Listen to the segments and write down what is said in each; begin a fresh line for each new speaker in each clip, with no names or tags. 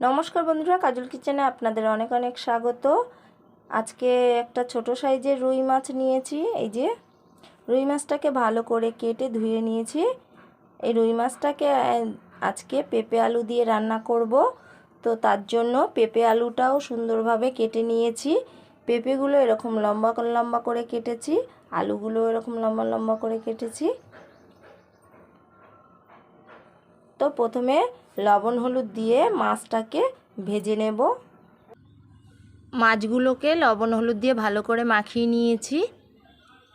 নমস্কার বন্ধুরা, কাজল কিচেনে আপনাদের অনেক অনেক স্বাগত। আজকে একটা ছোট সাইজের রুই মাছ নিয়েছি। এই যে রুই মাছটাকে ভালো করে কেটে ধুয়ে নিয়েছি। এই রুই মাছটাকে আজকে পেঁপে আলু দিয়ে রান্না করব। তো তার জন্য পেঁপে আলুটাও সুন্দরভাবে কেটে নিয়েছি। পেঁপেগুলো এরকম লম্বা লম্বা করে কেটেছি, আলুগুলো এরকম লম্বা লম্বা করে কেটেছি। তো প্রথমে লবণ হলুদ দিয়ে মাছটাকে ভেজে নেব। মাছগুলোকে লবণ হলুদ দিয়ে ভালো করে মাখিয়ে নিয়েছি।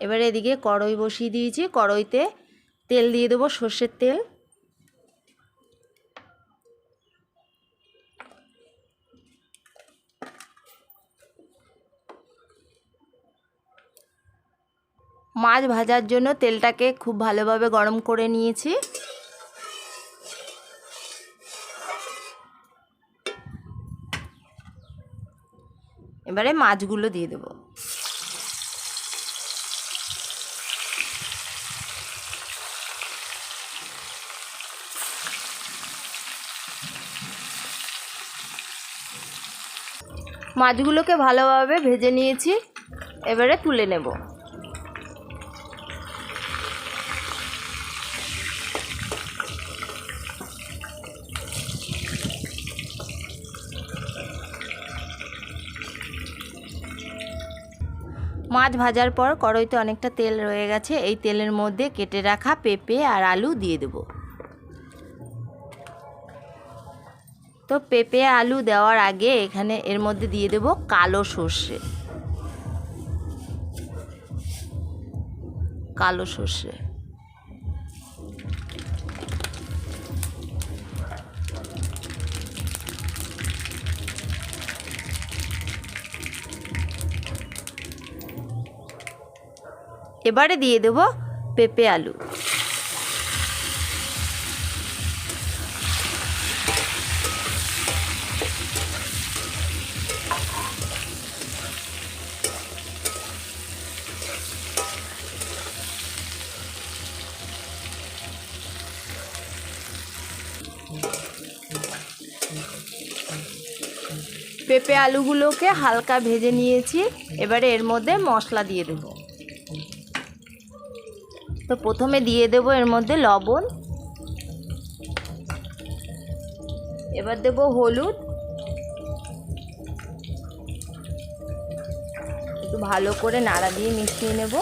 এবারে এদিকে কড়াই বসিয়ে দিয়েছি। কড়াইতে তেল দিয়ে দেবো, সর্ষের তেল। মাছ ভাজার জন্য তেলটাকে খুব ভালোভাবে গরম করে নিয়েছি। এবারে মাছগুলো দিয়ে দেবো। মাছগুলোকে ভালোভাবে ভেজে নিয়েছি, এবারে তুলে নেব। মাছ ভাজার পর কড়াইতে অনেকটা তেল রয়ে গেছে। এই তেলের মধ্যে কেটে রাখা পেঁপে আর আলু দিয়ে দেব। তো পেঁপে আলু দেওয়ার আগে এখানে এর মধ্যে দিয়ে দেব কালো সর্ষে। কালো সর্ষে এবারে দিয়ে দেব পেঁপে আলু। পেঁপে আলুগুলোকে হালকা ভেজে নিয়েছি। এবারে এর মধ্যে মশলা দিয়ে দেব। তো প্রথমে দিয়ে দেব এর মধ্যে লবণ, এবার দেব হলুদ, একটু ভালো করে নাড়া দিয়ে মিশিয়ে নেব।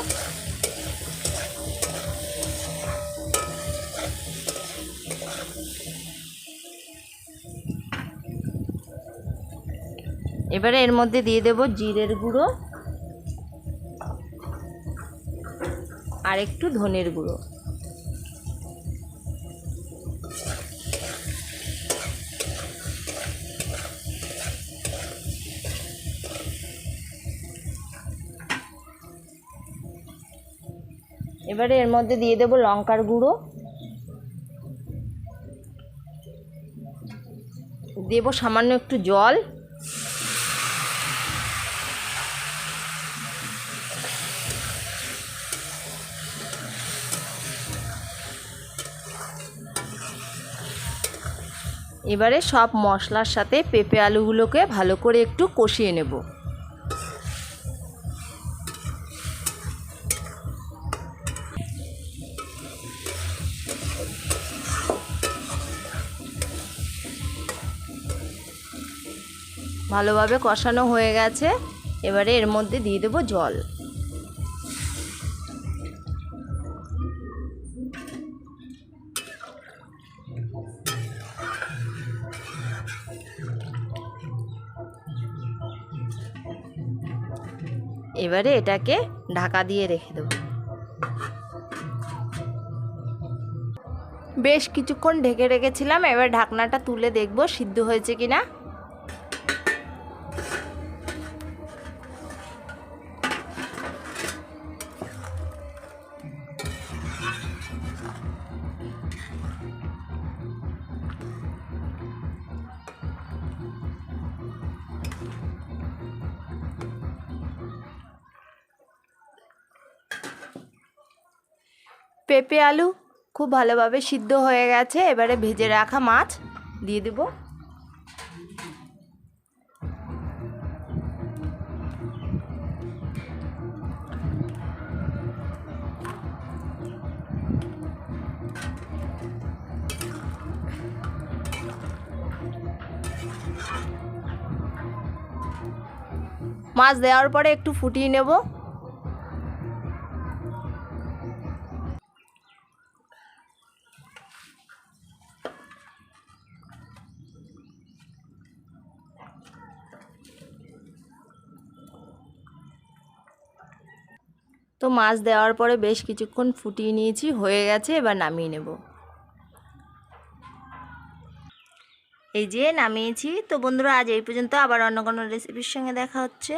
এবারে এর মধ্যে দিয়ে দেব জিরের গুঁড়ো আর একটু ধনের গুঁড়ো। এবারে এর মধ্যে দিয়ে দেব লঙ্কার গুঁড়ো, দেব সামান্য একটু জল। এবারে সব মশলার সাথে পেঁপে আলুগুলোকে ভালো করে একটু কষিয়ে নেব। ভালোভাবে কষানো হয়ে গেছে। এবারে এর মধ্যে দিয়ে দেব জল। এবারে এটাকে ঢাকা দিয়ে রেখে দেব। বেশ কিছুক্ষণ ঢেকে রেখেছিলাম। এবার ঢাকনাটা তুলে দেখব সিদ্ধ হয়েছে কিনা। পেঁপে আলু খুব ভালোভাবে সিদ্ধ হয়ে গেছে। এবারে ভেজে রাখা মাছ দিয়ে দেব। মাছ দেওয়ার পরে একটু ফুটিয়ে নেব। তো মাছ দেওয়ার পরে বেশ কিছুক্ষণ ফুটিয়ে নিয়েছি, হয়ে গেছে, এবার নামিয়ে নেব। এই যে নামিয়েছি। তো বন্ধুরা আজ এই পর্যন্ত, আবার অন্য কোনো রেসিপির সঙ্গে দেখা হচ্ছে।